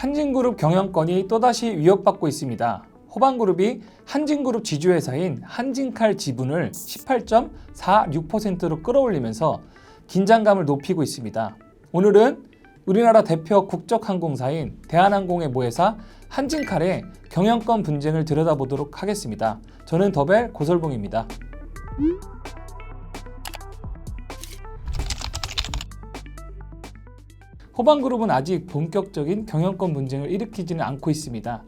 한진그룹 경영권이 또다시 위협받고 있습니다. 호방그룹이 한진그룹 지주회사인 한진칼 지분을 18.46%로 끌어올리면서 긴장감을 높이고 있습니다. 오늘은 우리나라 대표 국적항공사인 대한항공의 모회사 한진칼의 경영권 분쟁을 들여다보도록 하겠습니다. 저는 더벨 고설봉입니다. 호방그룹은 아직 본격적인 경영권 분쟁을 일으키지는 않고 있습니다.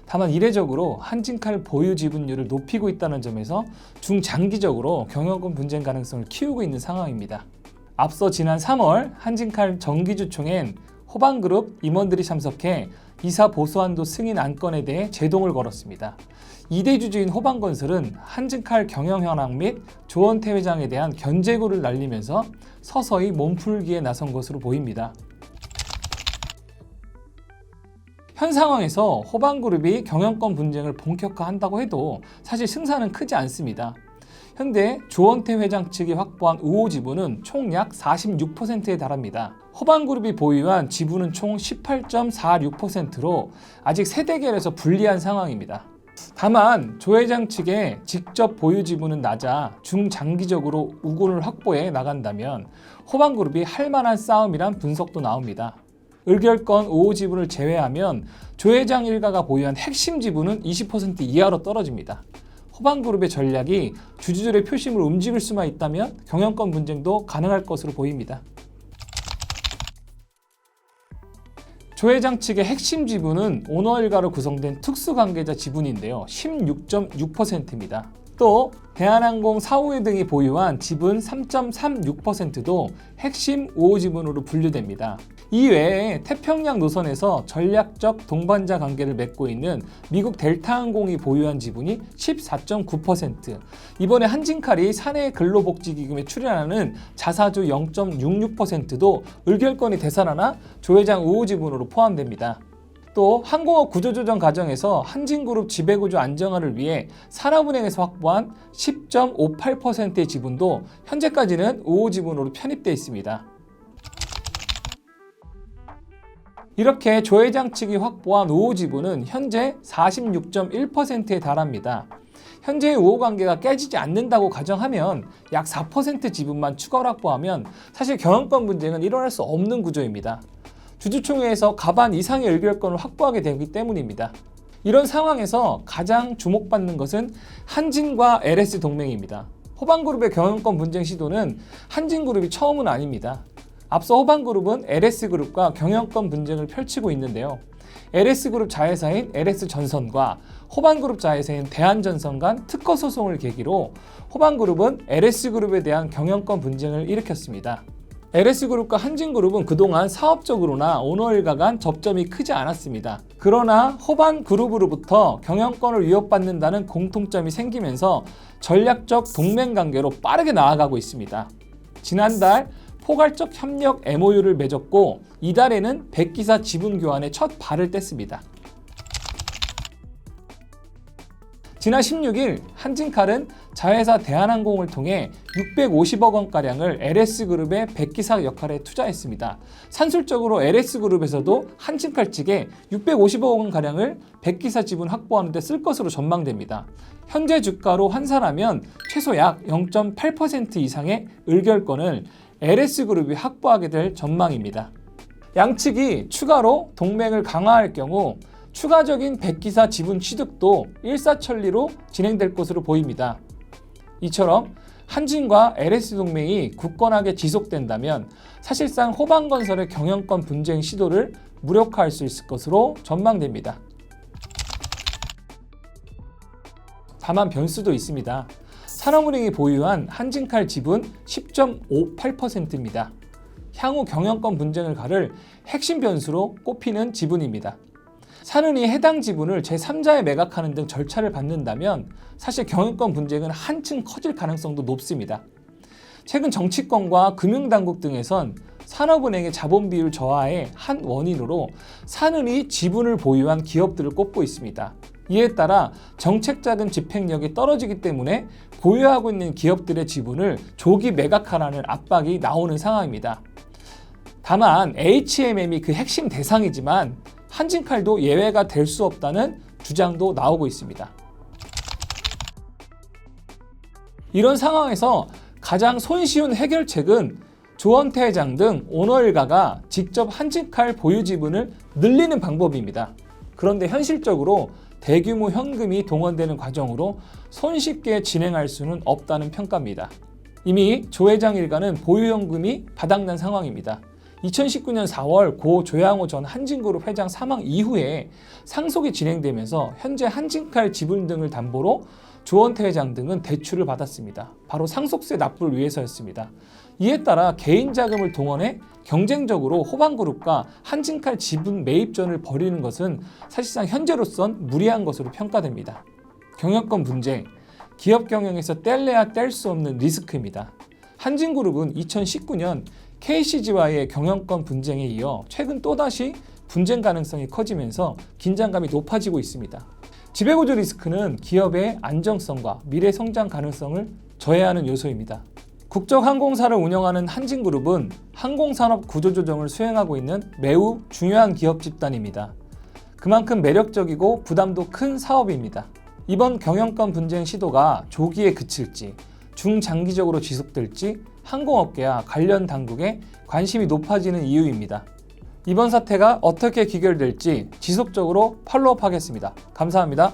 다만 이례적으로 한진칼 보유 지분율을 높이고 있다는 점에서 중장기적으로 경영권 분쟁 가능성을 키우고 있는 상황입니다. 앞서 지난 3월 한진칼 정기주총엔 호방그룹 임원들이 참석해 이사 보수한도 승인 안건에 대해 제동을 걸었습니다. 2대 주주인 호방건설은 한진칼 경영 현황 및 조원태 회장에 대한 견제구를 날리면서 서서히 몸풀기에 나선 것으로 보입니다. 현 상황에서 호방그룹이 경영권 분쟁을 본격화한다고 해도 사실 승산은 크지 않습니다. 현재 조원태 회장 측이 확보한 우호 지분은 총 약 46%에 달합니다. 호방그룹이 보유한 지분은 총 18.46%로 아직 세대결에서 불리한 상황입니다. 다만 조 회장 측의 직접 보유 지분은 낮아 중장기적으로 우군을 확보해 나간다면 호방그룹이 할 만한 싸움이란 분석도 나옵니다. 의결권 5호 지분을 제외하면 조 회장 일가가 보유한 핵심 지분은 20% 이하로 떨어집니다. 호방그룹의 전략이 주주들의 표심을 움직일 수만 있다면 경영권 분쟁도 가능할 것으로 보입니다. 조 회장 측의 핵심 지분은 오너 일가로 구성된 특수관계자 지분인데요. 16.6%입니다. 또 대한항공 사후회 등이 보유한 지분 3.36%도 핵심 5호 지분으로 분류됩니다. 이외에 태평양 노선에서 전략적 동반자 관계를 맺고 있는 미국 델타항공이 보유한 지분이 14.9%, 이번에 한진칼이 사내 근로복지기금에 출연하는 자사주 0.66%도 의결권이 되살아나 조 회장 5호 지분으로 포함됩니다. 또 항공업 구조조정 과정에서 한진그룹 지배구조 안정화를 위해 산업은행에서 확보한 10.58%의 지분도 현재까지는 5호 지분으로 편입되어 있습니다. 이렇게 조 회장 측이 확보한 5호 지분은 현재 46.1%에 달합니다. 현재의 우호 관계가 깨지지 않는다고 가정하면 약 4% 지분만 추가로 확보하면 사실 경영권 분쟁은 일어날 수 없는 구조입니다. 주주총회에서 과반 이상의 의결권을 확보하게 되기 때문입니다. 이런 상황에서 가장 주목받는 것은 한진과 LS 동맹입니다. 호방그룹의 경영권 분쟁 시도는 한진그룹이 처음은 아닙니다. 앞서 호방그룹은 LS그룹과 경영권 분쟁을 펼치고 있는데요. LS그룹 자회사인 LS전선과 호방그룹 자회사인 대한전선 간 특허 소송을 계기로 호방그룹은 LS그룹에 대한 경영권 분쟁을 일으켰습니다. LS그룹과 한진그룹은 그동안 사업적으로나 오너 일가 간 접점이 크지 않았습니다. 그러나 호방그룹으로부터 경영권을 위협받는다는 공통점이 생기면서 전략적 동맹관계로 빠르게 나아가고 있습니다. 지난달 포괄적 협력 MOU를 맺었고 이달에는 100기사 지분 교환에 첫 발을 뗐습니다. 지난 16일 한진칼은 자회사 대한항공을 통해 650억 원가량을 LS그룹의 100기사 역할에 투자했습니다. 산술적으로 LS그룹에서도 한진칼 측에 650억 원가량을 100기사 지분 확보하는 데 쓸 것으로 전망됩니다. 현재 주가로 환산하면 최소 약 0.8% 이상의 의결권을 LS그룹이 확보하게 될 전망입니다. 양측이 추가로 동맹을 강화할 경우 추가적인 100기사 지분 취득도 일사천리로 진행될 것으로 보입니다. 이처럼 한진과 LS 동맹이 굳건하게 지속된다면 사실상 호방건설의 경영권 분쟁 시도를 무력화할 수 있을 것으로 전망됩니다. 다만 변수도 있습니다. 산업은행이 보유한 한진칼 지분 10.58%입니다. 향후 경영권 분쟁을 가를 핵심 변수로 꼽히는 지분입니다. 산은이 해당 지분을 제3자에 매각하는 등 절차를 밟는다면 사실 경영권 분쟁은 한층 커질 가능성도 높습니다. 최근 정치권과 금융당국 등에선 산업은행의 자본 비율 저하의 한 원인으로 산은이 지분을 보유한 기업들을 꼽고 있습니다. 이에 따라 정책 자금 집행력이 떨어지기 때문에 보유하고 있는 기업들의 지분을 조기 매각하라는 압박이 나오는 상황입니다. 다만 HMM이 그 핵심 대상이지만 한진칼도 예외가 될 수 없다는 주장도 나오고 있습니다. 이런 상황에서 가장 손쉬운 해결책은 조원태 회장 등 오너 일가가 직접 한진칼 보유 지분을 늘리는 방법입니다. 그런데 현실적으로 대규모 현금이 동원되는 과정으로 손쉽게 진행할 수는 없다는 평가입니다. 이미 조 회장 일가는 보유 현금이 바닥난 상황입니다. 2019년 4월 고 조양호 전 한진그룹 회장 사망 이후에 상속이 진행되면서 현재 한진칼 지분 등을 담보로 조원태 회장 등은 대출을 받았습니다. 바로 상속세 납부를 위해서였습니다. 이에 따라 개인 자금을 동원해 경쟁적으로 호방그룹과 한진칼 지분 매입전을 벌이는 것은 사실상 현재로선 무리한 것으로 평가됩니다. 경영권 분쟁, 기업 경영에서 뗄래야 뗄 수 없는 리스크입니다. 한진그룹은 2019년 KCG와의 경영권 분쟁에 이어 최근 또다시 분쟁 가능성이 커지면서 긴장감이 높아지고 있습니다. 지배구조 리스크는 기업의 안정성과 미래 성장 가능성을 저해하는 요소입니다. 국적항공사를 운영하는 한진그룹은 항공산업 구조조정을 수행하고 있는 매우 중요한 기업 집단입니다. 그만큼 매력적이고 부담도 큰 사업입니다. 이번 경영권 분쟁 시도가 조기에 그칠지 중장기적으로 지속될지 항공업계와 관련 당국에 관심이 높아지는 이유입니다. 이번 사태가 어떻게 귀결될지 지속적으로 팔로우하겠습니다. 감사합니다.